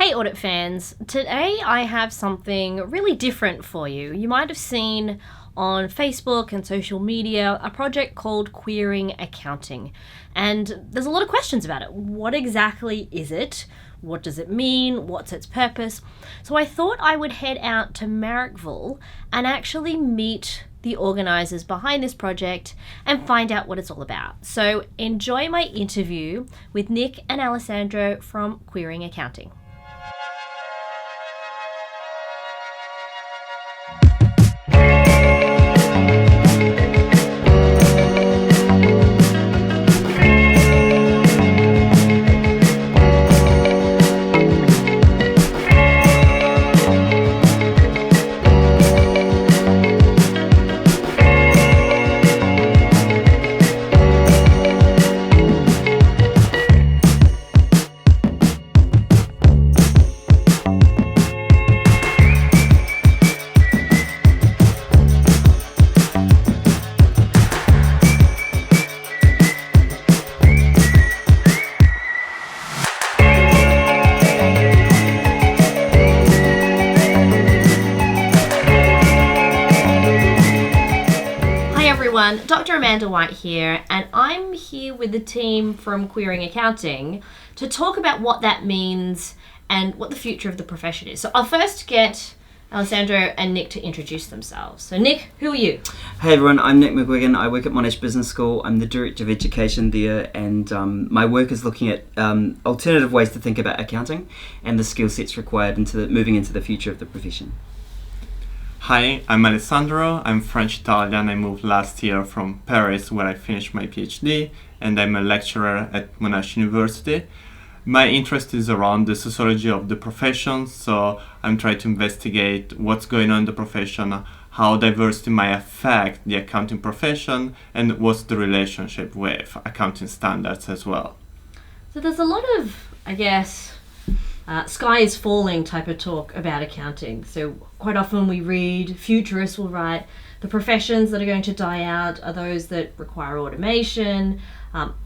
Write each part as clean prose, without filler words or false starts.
Hey audit fans, today I have something really different for you. You might have seen on Facebook and social media a project called Queering Accounting, and there's a lot of questions about it. What exactly is it? What does it mean? What's its purpose? So I thought I would head out to Marrickville and actually meet the organisers behind this project and find out what it's all about. So enjoy my interview with Nick and Alessandro from Queering Accounting. Dr. Amanda White here, and I'm here with the team from Queering Accounting to talk about what that means and what the future of the profession is. So I'll first get Alessandro and Nick to introduce themselves. So Nick, who are you? Hey everyone, I'm Nick McGuigan. I work at Monash Business School. I'm the Director of Education there, and my work is looking at alternative ways to think about accounting and the skill sets required moving into the future of the profession. Hi, I'm Alessandro. I'm French-Italian. I moved last year from Paris where I finished my PhD, and I'm a lecturer at Monash University. My interest is around the sociology of the profession, so I'm trying to investigate what's going on in the profession, how diversity might affect the accounting profession, and what's the relationship with accounting standards as well. So there's a lot of, sky is falling type of talk about accounting. So quite often we read, futurists will write, the professions that are going to die out are those that require automation.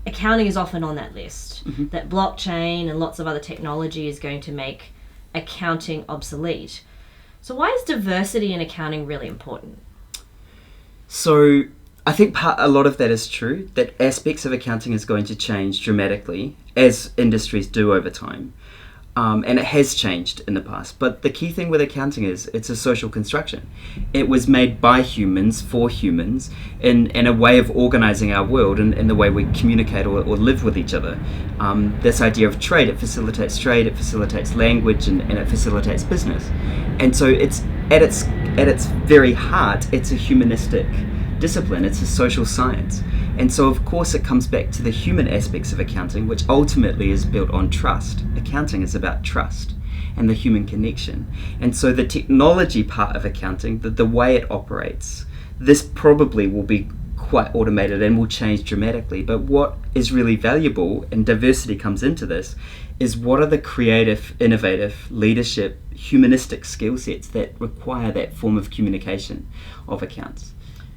Accounting is often on that list. Mm-hmm. That blockchain and lots of other technology is going to make accounting obsolete. So why is diversity in accounting really important? So I think a lot of that is true, that aspects of accounting is going to change dramatically as industries do over time. And it has changed in the past. But the key thing with accounting is it's a social construction. It was made by humans for humans in a way of organizing our world and in the way we communicate or live with each other. This idea of trade, it facilitates language, and it facilitates business. And so it's at its very heart, it's a humanistic discipline. It's a social science. And so of course it comes back to the human aspects of accounting, which ultimately is built on trust. Accounting is about trust and the human connection. And so the technology part of accounting, the way it operates, this probably will be quite automated and will change dramatically. But what is really valuable, and diversity comes into this, is what are the creative, innovative, leadership, humanistic skill sets that require that form of communication of accounts.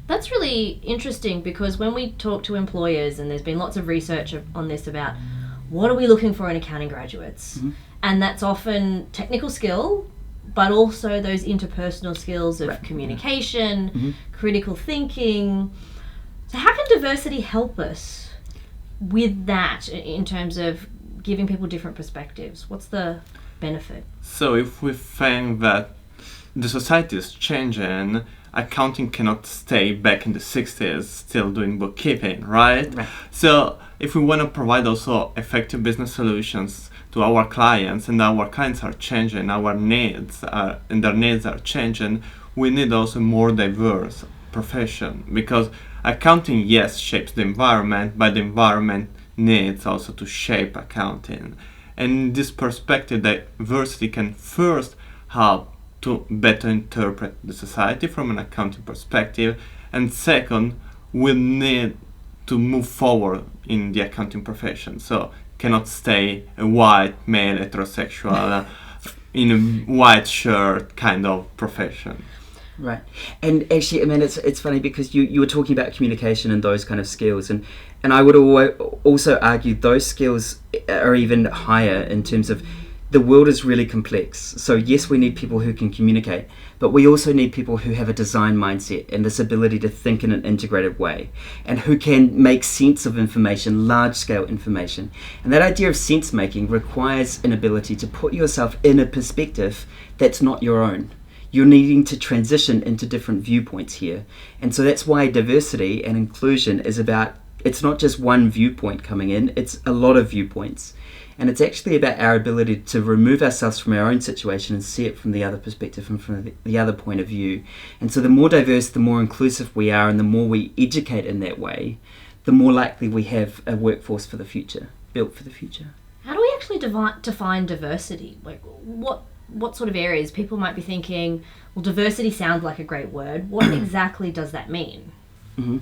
That's really interesting, because when we talk to employers, and there's been lots of research on this about what are we looking for in accounting graduates, mm-hmm. and that's often technical skill, but also those interpersonal skills of communication, mm-hmm. critical thinking. So how can diversity help us with that in terms of giving people different perspectives? What's the benefit? So if we think that the society is changing, accounting cannot stay back in the 60s still doing bookkeeping, right? So if we want to provide also effective business solutions to our clients, and our clients are changing, their needs are changing, we need also more diverse profession, because accounting, yes, shapes the environment, but the environment needs also to shape accounting. And in this perspective, diversity can first help to better interpret the society from an accounting perspective, and second, we need to move forward in the accounting profession. So cannot stay a white male heterosexual in a white shirt kind of profession. Right. And actually, I mean, it's funny because you were talking about communication and those kind of skills, and I would also argue those skills are even higher in terms of the world is really complex. So yes, we need people who can communicate, but we also need people who have a design mindset and this ability to think in an integrated way, and who can make sense of information, large-scale information. And that idea of sense making requires an ability to put yourself in a perspective that's not your own. You're needing to transition into different viewpoints here. And so that's why diversity and inclusion is about, it's not just one viewpoint coming in, it's a lot of viewpoints. And it's actually about our ability to remove ourselves from our own situation and see it from the other perspective and from the other point of view. And so the more diverse, the more inclusive we are, and the more we educate in that way, the more likely we have a workforce for the future, built for the future. How do we actually define diversity? Like, what sort of areas? People might be thinking, well, diversity sounds like a great word. What exactly does that mean? Mm-hmm.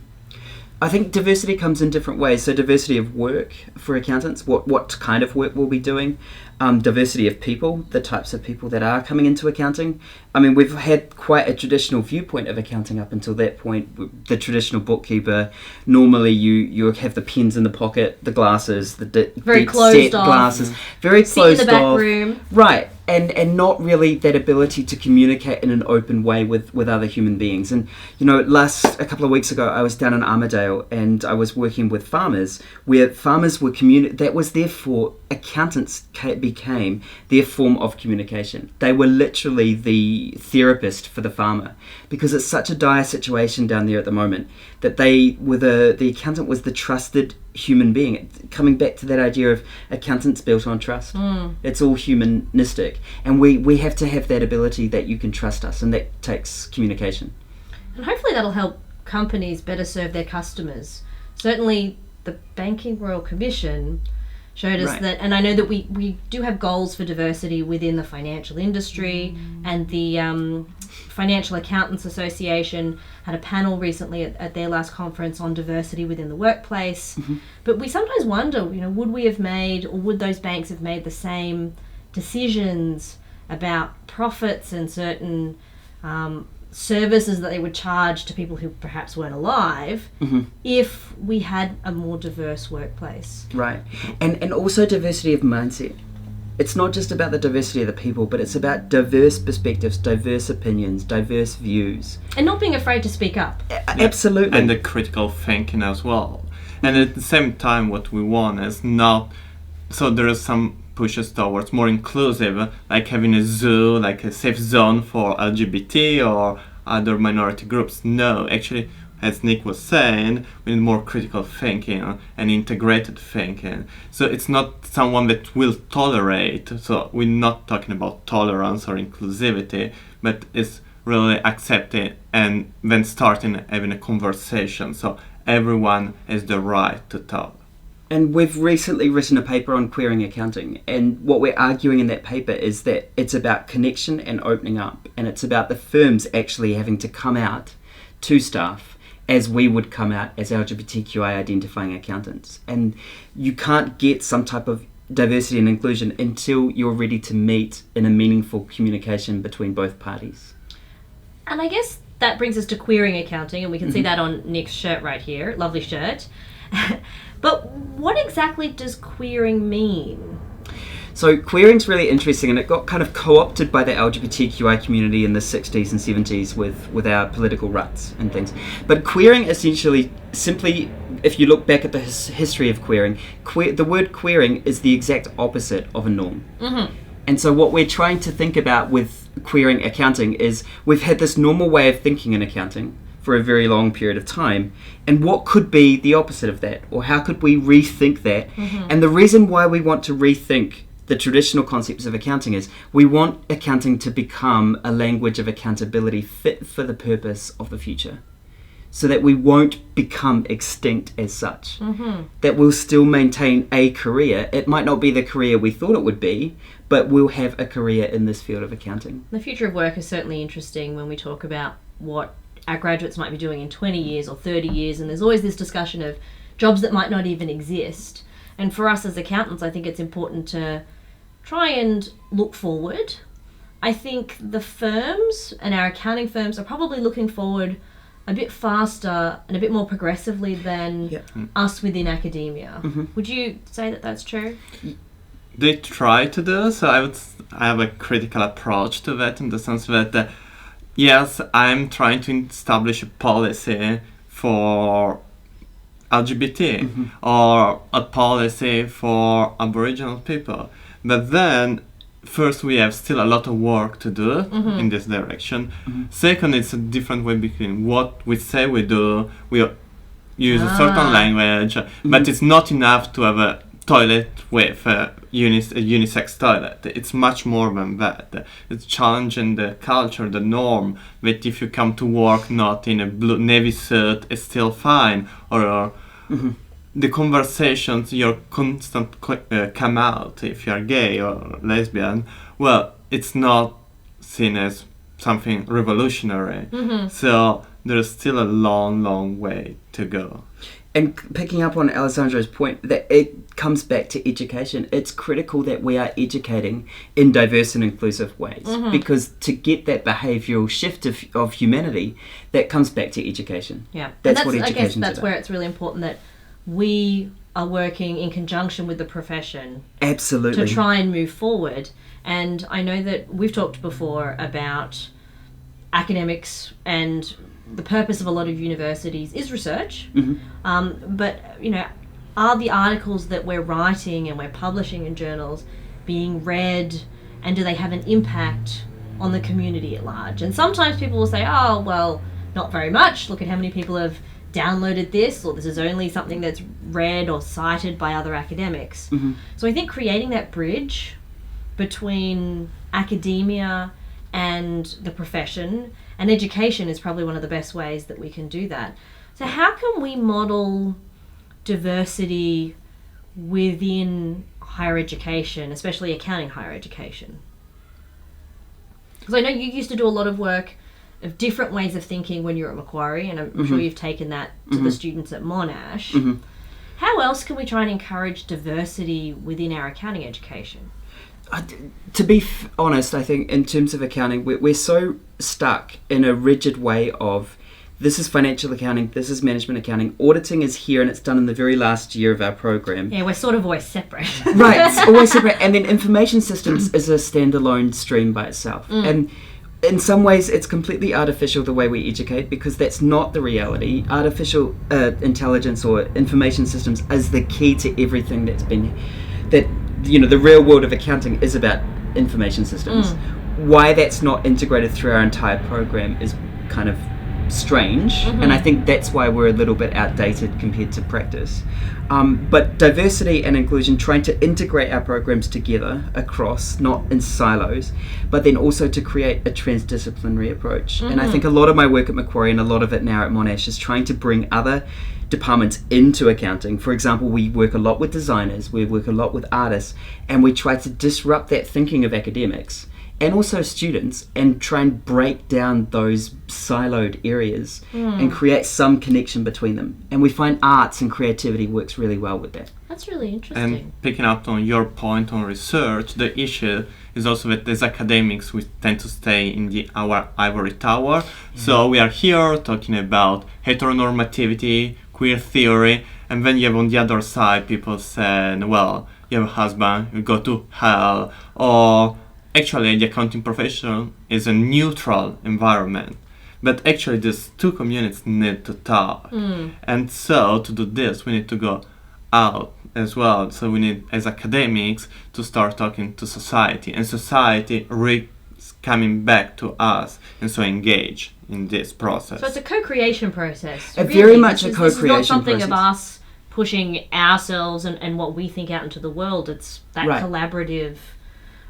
I think diversity comes in different ways. So diversity of work for accountants, what kind of work we'll be doing. Diversity of people, the types of people that are coming into accounting. I mean, we've had quite a traditional viewpoint of accounting up until that point. The traditional bookkeeper, normally you have the pens in the pocket, the glasses, the very closed off glasses, very closed sit in the back off. room. Right. And not really that ability to communicate in an open way with other human beings. And, you know, a couple of weeks ago, I was down in Armidale and I was working with farmers, where farmers were that was therefore accountants became their form of communication. They were literally the therapist for the farmer, because it's such a dire situation down there at the moment that the accountant was the trusted human being. Coming back to that idea of accountants built on trust. It's all humanistic, and we have to have that ability that you can trust us, and that takes communication. And hopefully that'll help companies better serve their customers. Certainly the Banking Royal Commission showed us that, and I know that we do have goals for diversity within the financial industry, and the Financial Accountants Association had a panel recently at their last conference on diversity within the workplace. But we sometimes wonder, would we have made, or would those banks have made the same decisions about profits and certain services that they would charge to people who perhaps weren't alive if we had a more diverse workplace? Right. And also diversity of mindset. It's not just about the diversity of the people, but it's about diverse perspectives, diverse opinions, diverse views. And not being afraid to speak up. Absolutely. And the critical thinking as well. And at the same time, what we want is not... So there are some pushes towards more inclusive, like having a zoo, like a safe zone for LGBT or other minority groups. No, actually, as Nick was saying, we need more critical thinking and integrated thinking. So it's not someone that will tolerate. So we're not talking about tolerance or inclusivity, but it's really accepting and then starting having a conversation. So everyone has the right to talk. And we've recently written a paper on queering accounting, and what we're arguing in that paper is that it's about connection and opening up, and it's about the firms actually having to come out to staff as we would come out as LGBTQI identifying accountants. And you can't get some type of diversity and inclusion until you're ready to meet in a meaningful communication between both parties. And I guess that brings us to queering accounting, and we can see that on Nick's shirt right here. Lovely shirt. But what exactly does queering mean? So queering's really interesting, and it got kind of co-opted by the LGBTQI community in the 60s and 70s with our political ruts and things. But queering essentially, simply, if you look back at the history of queering, the word queering is the exact opposite of a norm. And so what we're trying to think about with queering accounting is we've had this normal way of thinking in accounting for a very long period of time, and what could be the opposite of that, or how could we rethink that? And the reason why we want to rethink the traditional concepts of accounting is we want accounting to become a language of accountability fit for the purpose of the future, so that we won't become extinct as such, that we'll still maintain a career. It might not be the career we thought it would be, but we'll have a career in this field of accounting. The future of work is certainly interesting when we talk about what our graduates might be doing in 20 years or 30 years, and there's always this discussion of jobs that might not even exist. And for us as accountants, I think it's important to try and look forward. I think the firms and our accounting firms are probably looking forward a bit faster and a bit more progressively than us within academia. Would you say that that's true? they try to do. So I have a critical approach to that, in the sense that yes, I'm trying to establish a policy for LGBT or a policy for Aboriginal people, but then first we have still a lot of work to do in this direction. Second, it's a different way between what we say we do. We use a certain language, but it's not enough to have a toilet with a unisex toilet. It's much more than that. It's challenging the culture, the norm, that if you come to work not in a blue navy suit, it's still fine, or the conversations you're constant come out if you're gay or lesbian. Well, it's not seen as something revolutionary. So there's still a long way to go. And picking up on Alessandro's point, that it comes back to education. It's critical that we are educating in diverse and inclusive ways, because to get that behavioural shift of humanity, that comes back to education. Yeah, that's and what education is that's about. where it's really important that we are working in conjunction with the profession. Absolutely. To try and move forward. And I know that we've talked before about academics, and the purpose of a lot of universities is research. But, you know, are the articles that we're writing and we're publishing in journals being read, and do they have an impact on the community at large? And sometimes people will say, oh, well, not very much. Look at how many people have downloaded this, or this is only something that's read or cited by other academics. So I think creating that bridge between academia and the profession and education is probably one of the best ways that we can do that. So how can we model diversity within higher education, especially accounting higher education? Because I know you used to do a lot of work of different ways of thinking when you were at Macquarie, and I'm sure you've taken that to the students at Monash. How else can we try and encourage diversity within our accounting education? To be honest, I think in terms of accounting, we're so stuck in a rigid way of, this is financial accounting, this is management accounting, auditing is here and it's done in the very last year of our program. Yeah, we're sort of always separate. Right, it's always separate. And then information systems is a standalone stream by itself. And in some ways it's completely artificial the way we educate, because that's not the reality. Artificial intelligence or information systems is the key to everything the real world of accounting is about information systems. Why that's not integrated through our entire program is kind of strange, and I think that's why we're a little bit outdated compared to practice. But diversity and inclusion, trying to integrate our programs together across, not in silos, but then also to create a transdisciplinary approach. And I think a lot of my work at Macquarie and a lot of it now at Monash is trying to bring other departments into accounting. For example, we work a lot with designers, we work a lot with artists, and we try to disrupt that thinking of academics and also students, and try and break down those siloed areas and create some connection between them. And we find arts and creativity works really well with that. That's really interesting. And picking up on your point on research, the issue is also that as academics we tend to stay in our ivory tower. So we are here talking about heteronormativity, queer theory, and then you have on the other side people saying, well, you have a husband, you go to hell, or actually the accounting profession is a neutral environment. But actually these two communities need to talk. And so to do this we need to go out as well. So we need, as academics, to start talking to society, and society coming back to us, and so engage in this process. So it's a co-creation process. Very much a co-creation process. This is not something of us pushing ourselves and what we think out into the world. It's that collaborative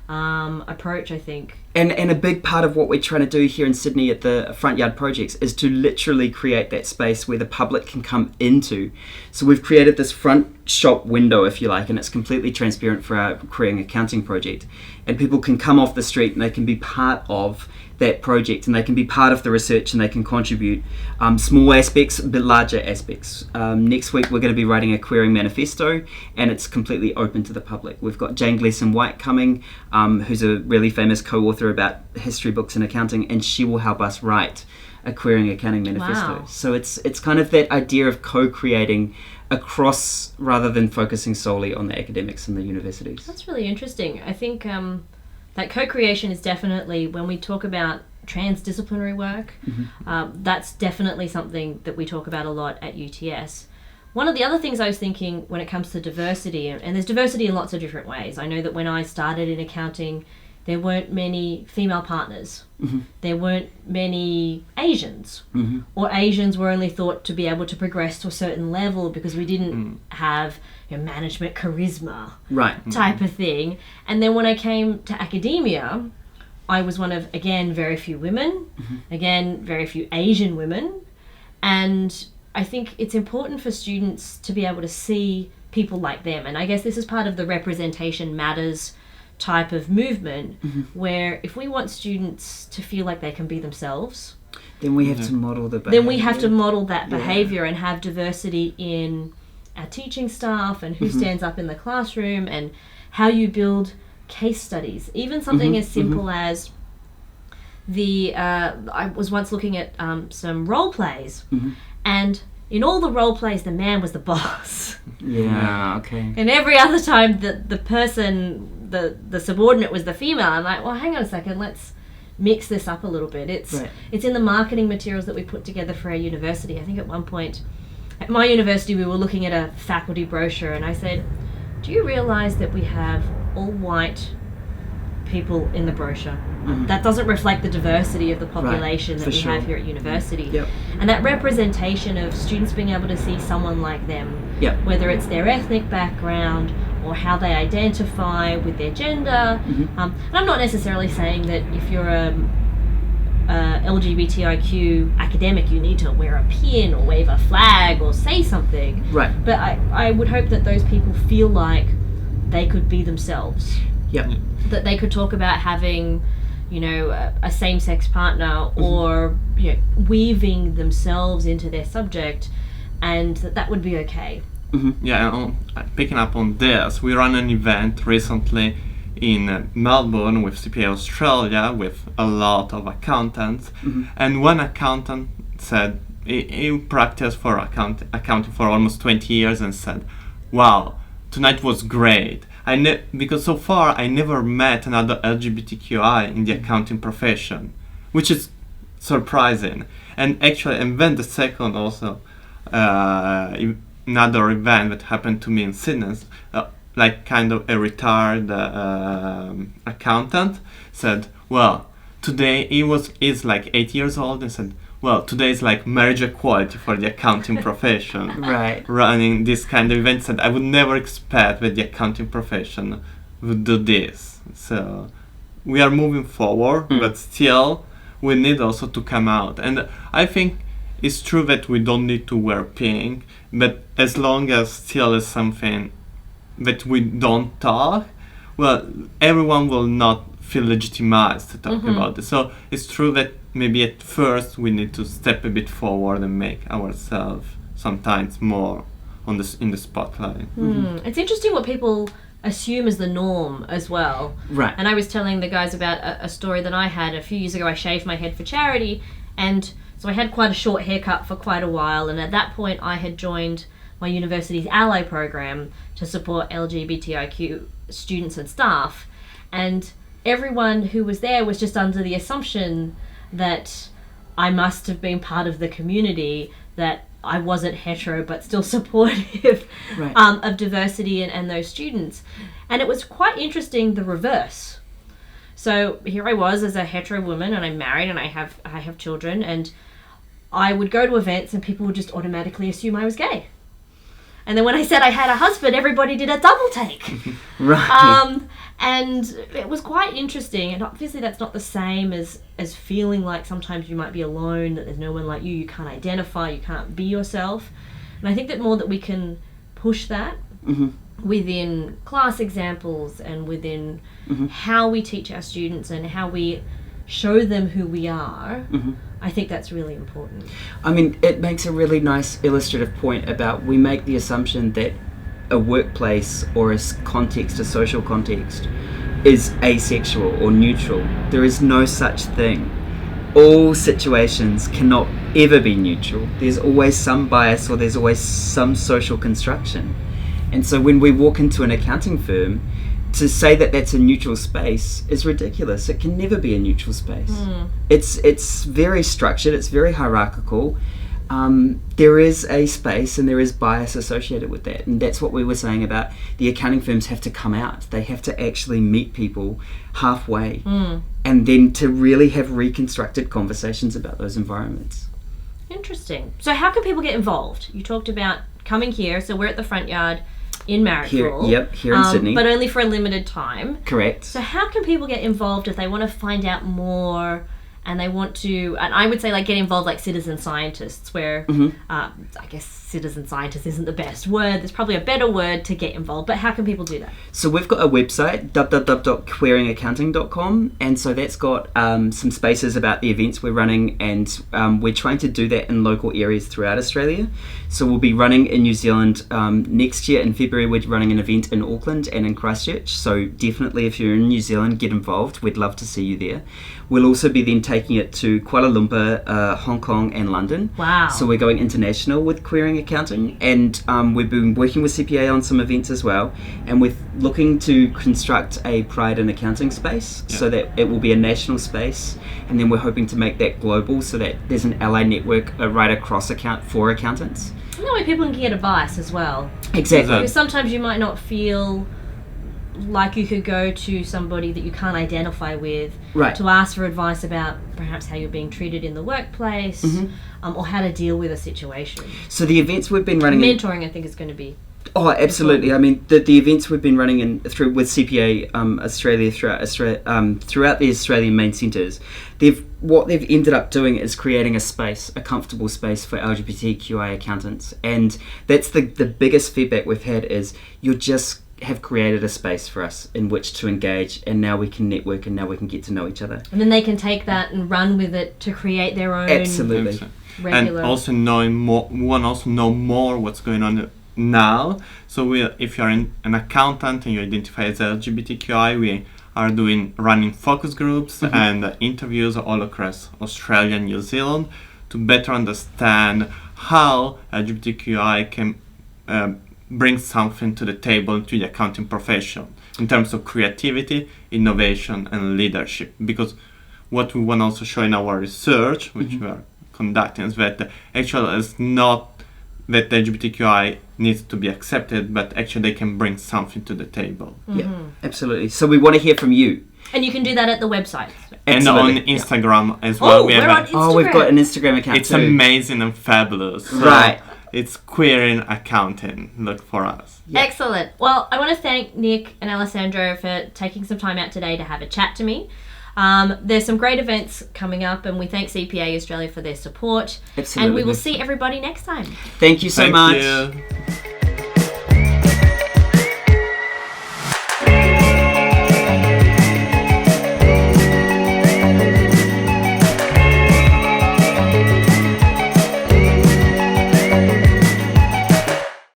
approach, I think. And a big part of what we're trying to do here in Sydney at the Front Yard Projects is to literally create that space where the public can come into. So we've created this front shop window, if you like, and it's completely transparent for our Queering Accounting project. And people can come off the street and they can be part of that project, and they can be part of the research, and they can contribute small aspects but larger aspects. Next week we're going to be writing a queering manifesto, and it's completely open to the public. We've got Jane Gleeson-White coming, who's a really famous co-author about history books and accounting, and she will help us write a queering accounting manifesto. Wow. So it's kind of that idea of co-creating across rather than focusing solely on the academics and the universities. That's really interesting. I think that co-creation is definitely, when we talk about transdisciplinary work, that's definitely something that we talk about a lot at UTS. One of the other things I was thinking when it comes to diversity, and there's diversity in lots of different ways. I know that when I started in accounting, there weren't many female partners. There weren't many Asians. Or Asians were only thought to be able to progress to a certain level because we didn't have management charisma type of thing. And then when I came to academia, I was one of, again, very few women, again, very few Asian women. And I think it's important for students to be able to see people like them. And I guess this is part of the representation matters type of movement, where if we want students to feel like they can be themselves, then we have to model the behavior. Then we have to model that behavior and have diversity in our teaching staff and who stands up in the classroom and how you build case studies. Even something as simple as I was once looking at some role plays, and in all the role plays, the man was the boss. Okay. And every other time, the person, the subordinate was the female. I'm like, well, hang on a second, let's mix this up a little bit. It's in the marketing materials that we put together for our university. I think at one point, at my university, we were looking at a faculty brochure, and I said, do you realize that we have all white people in the brochure? That doesn't reflect the diversity of the population that we have here at university. And that representation of students being able to see someone like them, whether it's their ethnic background or how they identify with their gender. And I'm not necessarily saying that if you're a LGBTIQ academic, you need to wear a pin or wave a flag or say something. But I would hope that those people feel like they could be themselves. That they could talk about having, a same-sex partner or weaving themselves into their subject, and that would be okay. Picking up on this, we ran an event recently in Melbourne with CPA Australia with a lot of accountants, and one accountant said he practiced for accounting for almost 20 years and said, wow, tonight was great. Because so far I never met another LGBTQI in the accounting profession, which is surprising. And then the second also, another event that happened to me in Sydney, like kind of a retired accountant said, well, today he's like 8 years old, and said, well, today is like marriage equality for the accounting profession. Running this kind of events, and I would never expect that the accounting profession would do this. So we are moving forward, but still we need also to come out. And I think it's true that we don't need to wear pink, but as long as still is something that we don't talk, well, everyone will not feel legitimized to talk about it. So it's true that maybe at first we need to step a bit forward and make ourselves sometimes more in the spotlight. It's interesting what people assume as the norm as well. And I was telling the guys about a story that I had a few years ago. I shaved my head for charity, and so I had quite a short haircut for quite a while, and at that point I had joined my university's ally program to support LGBTIQ students and staff, and everyone who was there was just under the assumption that I must have been part of the community, that I wasn't hetero but still supportive of diversity and those students. And it was quite interesting, the reverse. So here I was as a hetero woman, and I'm married and I have children, and I would go to events and people would just automatically assume I was gay. And then when I said I had a husband, everybody did a double take. And it was quite interesting. And obviously that's not the same as feeling like sometimes you might be alone, that there's no one like you, you can't identify, you can't be yourself. And I think that more that we can push that within class examples and within how we teach our students and how we show them who we are, I think that's really important. I mean, it makes a really nice illustrative point about we make the assumption that a workplace or a context, a social context, is asexual or neutral. There is no such thing. all situations cannot ever be neutral. There's always some bias or there's always some social construction. And so when we walk into an accounting firm, to say that that's a neutral space is ridiculous. It can never be a neutral space. It's very structured, it's very hierarchical. There is a space and there is bias associated with that, and that's what we were saying about the accounting firms have to come out. They have to actually meet people halfway and then to really have reconstructed conversations about those environments. Interesting. So how can people get involved? You talked about coming here, so we're at the front yard in Marrickville. Here in Sydney. But only for a limited time. Correct. So how can people get involved if they want to find out more and they want to, and I would say like get involved like citizen scientists, where I guess citizen scientist isn't the best word. There's probably a better word to get involved, but how can people do that? So we've got a website, www.queeringaccounting.com, and so that's got some spaces about the events we're running, and we're trying to do that in local areas throughout Australia. So we'll be running in New Zealand next year in February. We're running an event in Auckland and in Christchurch, so definitely if you're in New Zealand, get involved. We'd love to see you there. We'll also be then taking it to Kuala Lumpur, Hong Kong and London. Wow. So we're going international with Queering Accounting, and we've been working with CPA on some events as well, and we're looking to construct a Pride in Accounting space so that it will be a national space, and then we're hoping to make that global so that there's an ally network right across for accountants. And that way people can get advice as well. Exactly. Because sometimes you might not feel like you could go to somebody that you can't identify with to ask for advice about perhaps how you're being treated in the workplace or how to deal with a situation. So the events we've been running mentoring I think is going to be absolutely. I mean the events we've been running through with CPA Australia throughout the Australian main centres, what they've ended up doing is creating a comfortable space for LGBTQI accountants, and that's the biggest feedback we've had is have created a space for us in which to engage, and now we can network and now we can get to know each other. And then they can take that and run with it to create their own Absolutely. regular. And also knowing more, we want to also know more what's going on now. So if you're an accountant and you identify as LGBTQI, we are running focus groups and interviews all across Australia and New Zealand to better understand how LGBTQI can bring something to the table to the accounting profession in terms of creativity, innovation, and leadership. Because what we want to also show in our research, which we are conducting, is that actually it's not that LGBTQI needs to be accepted, but actually they can bring something to the table. Yeah, absolutely. So we want to hear from you. And you can do that at the website. And on Instagram as well. We're on Instagram. We've got an Instagram account It's too. amazing and fabulous. So right. It's Queering Accounting. Look for us. Yeah. Excellent. Well, I want to thank Nick and Alessandro for taking some time out today to have a chat to me. There's some great events coming up, and we thank CPA Australia for their support. Absolutely. And we will see everybody next time. Thank you so much. Thank you.